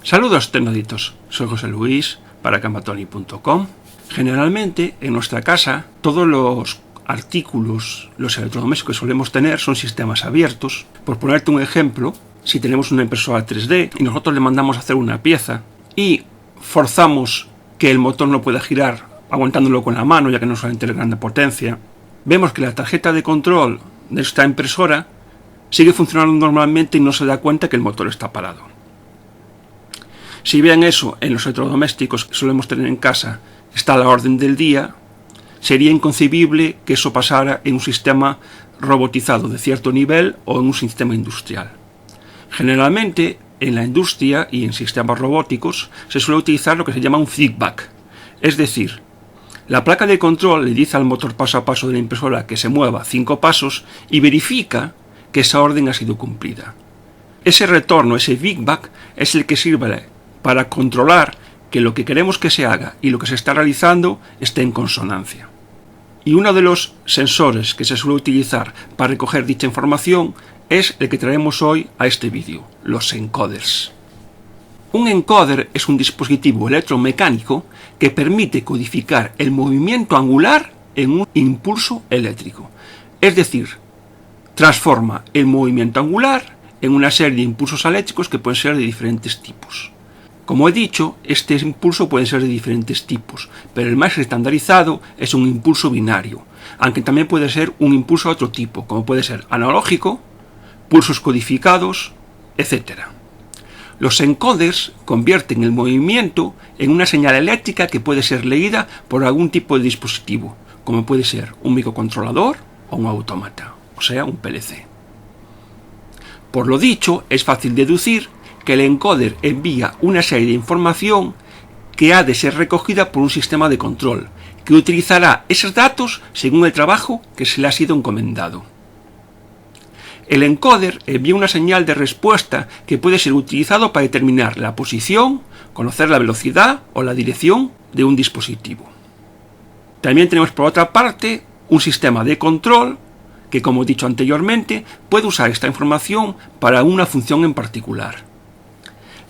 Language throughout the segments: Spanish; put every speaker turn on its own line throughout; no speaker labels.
Saludos tecnoditos, soy José Luis para Cambatoni.com. Generalmente en nuestra casa todos los artículos, los electrodomésticos que solemos tener son sistemas abiertos. Por ponerte un ejemplo, si tenemos una impresora 3D y nosotros le mandamos a hacer una pieza y forzamos que el motor no pueda girar aguantándolo con la mano ya que no suele tener grande potencia, vemos que la tarjeta de control de esta impresora sigue funcionando normalmente y no se da cuenta que el motor está parado. Si bien eso en los electrodomésticos que solemos tener en casa está a la orden del día, sería inconcebible que eso pasara en un sistema robotizado de cierto nivel o en un sistema industrial. Generalmente en la industria y en sistemas robóticos se suele utilizar lo que se llama un feedback, es decir, la placa de control le dice al motor paso a paso de la impresora que se mueva 5 pasos y verifica que esa orden ha sido cumplida. Ese retorno, ese feedback, es el que sirve para controlar que lo que queremos que se haga y lo que se está realizando esté en consonancia. Y uno de los sensores que se suele utilizar para recoger dicha información es el que traemos hoy a este vídeo, los encoders. Un encoder es un dispositivo electromecánico que permite codificar el movimiento angular en un impulso eléctrico. Es decir, transforma el movimiento angular en una serie de impulsos eléctricos que pueden ser de diferentes tipos. Como he dicho, este impulso puede ser de diferentes tipos, pero el más estandarizado es un impulso binario, aunque también puede ser un impulso de otro tipo, como puede ser analógico, pulsos codificados, etc. Los encoders convierten el movimiento en una señal eléctrica que puede ser leída por algún tipo de dispositivo, como puede ser un microcontrolador o un autómata, o sea, un PLC. Por lo dicho, es fácil deducir que el encoder envía una serie de información que ha de ser recogida por un sistema de control, que utilizará esos datos según el trabajo que se le ha sido encomendado. El encoder envía una señal de respuesta que puede ser utilizado para determinar la posición, conocer la velocidad o la dirección de un dispositivo. También tenemos por otra parte un sistema de control que, como he dicho anteriormente, puede usar esta información para una función en particular.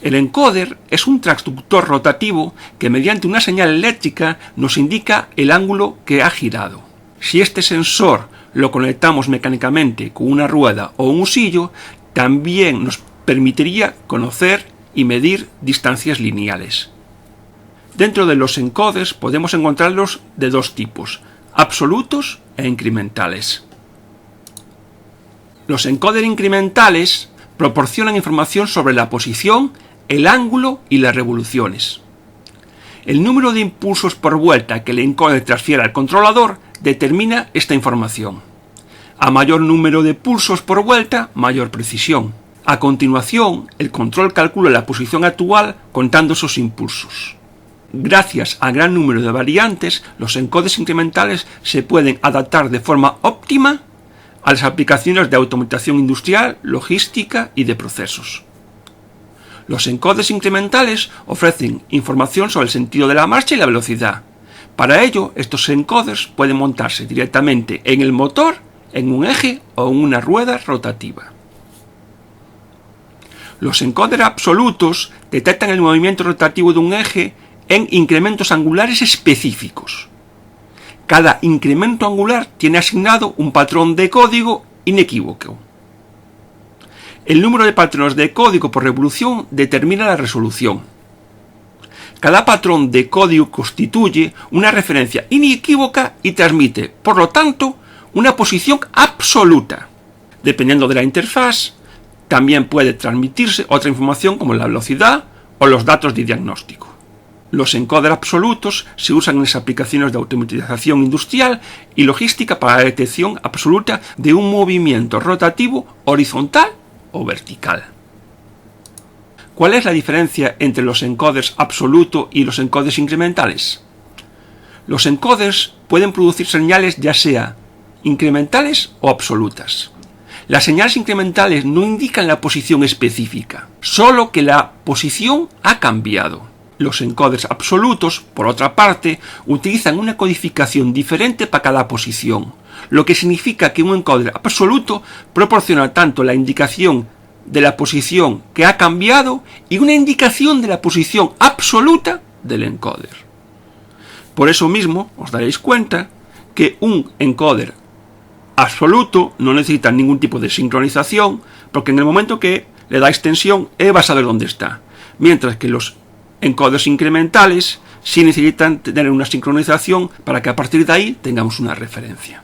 El encoder es un transductor rotativo que mediante una señal eléctrica nos indica el ángulo que ha girado. Si este sensor lo conectamos mecánicamente con una rueda o un husillo, también nos permitiría conocer y medir distancias lineales. Dentro de los encoders podemos encontrarlos de dos tipos, absolutos e incrementales. Los encoders incrementales proporcionan información sobre la posición, el ángulo y las revoluciones. El número de impulsos por vuelta que el encoder transfiere al controlador determina esta información. A mayor número de pulsos por vuelta, mayor precisión. A continuación, el control calcula la posición actual contando esos impulsos. Gracias al gran número de variantes, los encoders incrementales se pueden adaptar de forma óptima a las aplicaciones de automatización industrial, logística y de procesos. Los encoders incrementales ofrecen información sobre el sentido de la marcha y la velocidad. Para ello, estos encoders pueden montarse directamente en el motor, en un eje o en una rueda rotativa. Los encoders absolutos detectan el movimiento rotativo de un eje en incrementos angulares específicos. Cada incremento angular tiene asignado un patrón de código inequívoco. El número de patrones de código por revolución determina la resolución. Cada patrón de código constituye una referencia inequívoca y transmite, por lo tanto, una posición absoluta. Dependiendo de la interfaz, también puede transmitirse otra información como la velocidad o los datos de diagnóstico. Los encoders absolutos se usan en las aplicaciones de automatización industrial y logística para la detección absoluta de un movimiento rotativo horizontal o vertical. ¿Cuál es la diferencia entre los encoders absoluto y los encoders incrementales? Los encoders pueden producir señales ya sea incrementales o absolutas. Las señales incrementales no indican la posición específica, solo que la posición ha cambiado. Los encoders absolutos, por otra parte, utilizan una codificación diferente para cada posición, lo que significa que un encoder absoluto proporciona tanto la indicación de la posición que ha cambiado y una indicación de la posición absoluta del encoder. Por eso mismo os daréis cuenta que un encoder absoluto no necesita ningún tipo de sincronización, porque en el momento que le dais tensión, va a saber dónde está. Mientras que los encoders incrementales sí necesitan tener una sincronización para que a partir de ahí tengamos una referencia.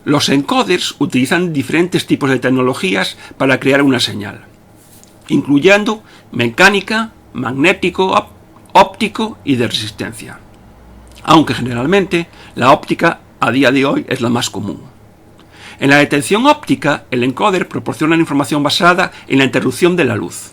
Los encoders utilizan diferentes tipos de tecnologías para crear una señal, incluyendo mecánica, magnético, óptico y de resistencia. Aunque generalmente la óptica a día de hoy es la más común. En la detección óptica, el encoder proporciona información basada en la interrupción de la luz.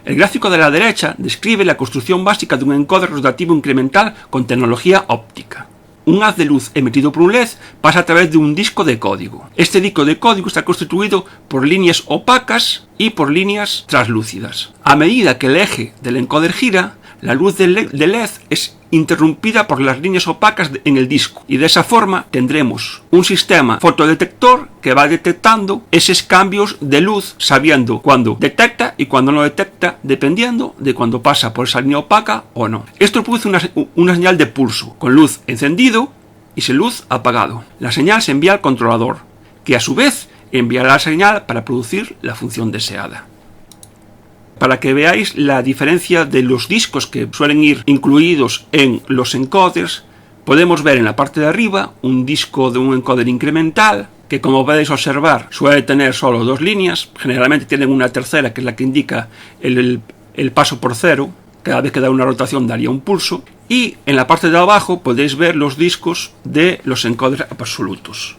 El gráfico de la derecha describe la construcción básica de un encoder rotativo incremental con tecnología óptica. Un haz de luz emitido por un LED pasa a través de un disco de código. Este disco de código está constituido por líneas opacas y por líneas translúcidas. A medida que el eje del encoder gira, la luz del LED es interrumpida por las líneas opacas en el disco, y de esa forma tendremos un sistema fotodetector que va detectando esos cambios de luz, sabiendo cuándo detecta y cuándo no detecta, dependiendo de cuándo pasa por esa línea opaca o no. Esto produce una señal de pulso, con luz encendido y sin luz apagado. La señal se envía al controlador, que a su vez enviará la señal para producir la función deseada. Para que veáis la diferencia de los discos que suelen ir incluidos en los encoders, podemos ver en la parte de arriba un disco de un encoder incremental, que como podéis observar suele tener solo dos líneas, generalmente tienen una tercera que es la que indica el paso por cero, cada vez que da una rotación daría un pulso, y en la parte de abajo podéis ver los discos de los encoders absolutos.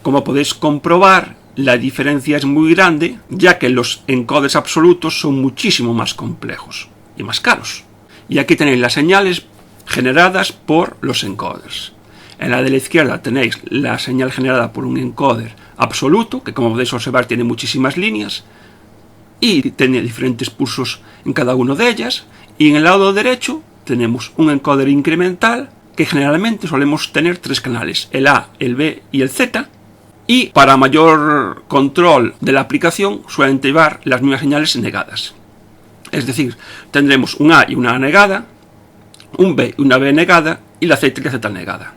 Como podéis comprobar, la diferencia es muy grande, ya que los encoders absolutos son muchísimo más complejos y más caros. Y aquí tenéis las señales generadas por los encoders. En la de la izquierda tenéis la señal generada por un encoder absoluto, que como podéis observar tiene muchísimas líneas y tiene diferentes pulsos en cada una de ellas. Y en el lado derecho tenemos un encoder incremental, que generalmente solemos tener tres canales, el A, el B y el Z. Y para mayor control de la aplicación suelen llevar las mismas señales negadas. Es decir, tendremos un A y una A negada, un B y una B negada y la Z y la Z negada.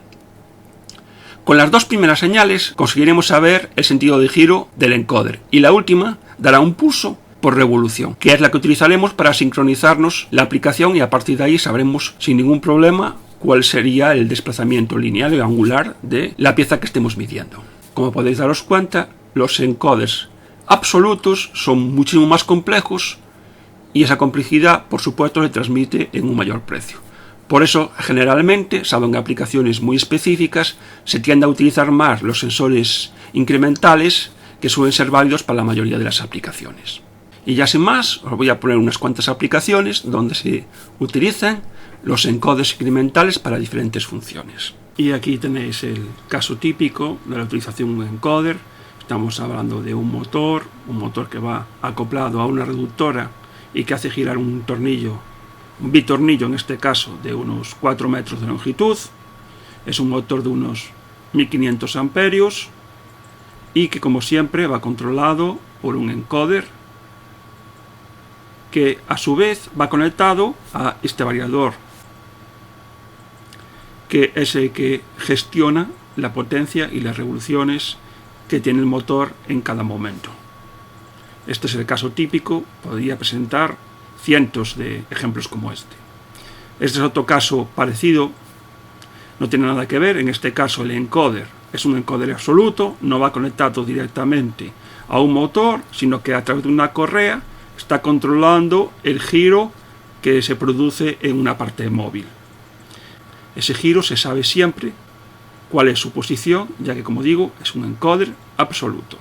Con las dos primeras señales conseguiremos saber el sentido de giro del encoder, y la última dará un pulso por revolución, que es la que utilizaremos para sincronizarnos la aplicación, y a partir de ahí sabremos sin ningún problema cuál sería el desplazamiento lineal o angular de la pieza que estemos midiendo. Como podéis daros cuenta, los encoders absolutos son muchísimo más complejos y esa complejidad, por supuesto, se transmite en un mayor precio. Por eso, generalmente, salvo en aplicaciones muy específicas, se tiende a utilizar más los sensores incrementales, que suelen ser válidos para la mayoría de las aplicaciones. Y ya sin más, os voy a poner unas cuantas aplicaciones donde se utilizan los encoders incrementales para diferentes funciones. Y aquí tenéis el caso típico de la utilización de un encoder. Estamos hablando de un motor que va acoplado a una reductora y que hace girar un tornillo, un bitornillo en este caso, de unos 4 metros de longitud. Es un motor de unos 1500 amperios y que, como siempre, va controlado por un encoder que a su vez va conectado a este variador, que es el que gestiona la potencia y las revoluciones que tiene el motor en cada momento. Este es el caso típico, podría presentar cientos de ejemplos como este. Este es otro caso parecido, no tiene nada que ver. En este caso el encoder es un encoder absoluto, no va conectado directamente a un motor, sino que a través de una correa está controlando el giro que se produce en una parte móvil. Ese giro se sabe siempre cuál es su posición, ya que, como digo, es un encoder absoluto.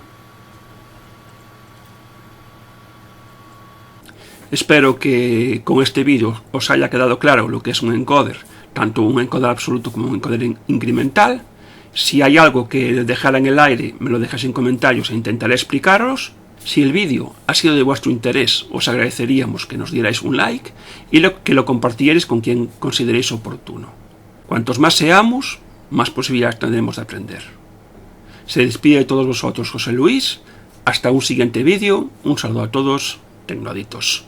Espero que con este vídeo os haya quedado claro lo que es un encoder, tanto un encoder absoluto como un encoder incremental. Si hay algo que dejar en el aire, me lo dejáis en comentarios e intentaré explicaros. Si el vídeo ha sido de vuestro interés, os agradeceríamos que nos dierais un like y que lo compartierais con quien consideréis oportuno. Cuantos más seamos, más posibilidades tendremos de aprender. Se despide de todos vosotros José Luis. Hasta un siguiente vídeo, un saludo a todos, tecnoaditos.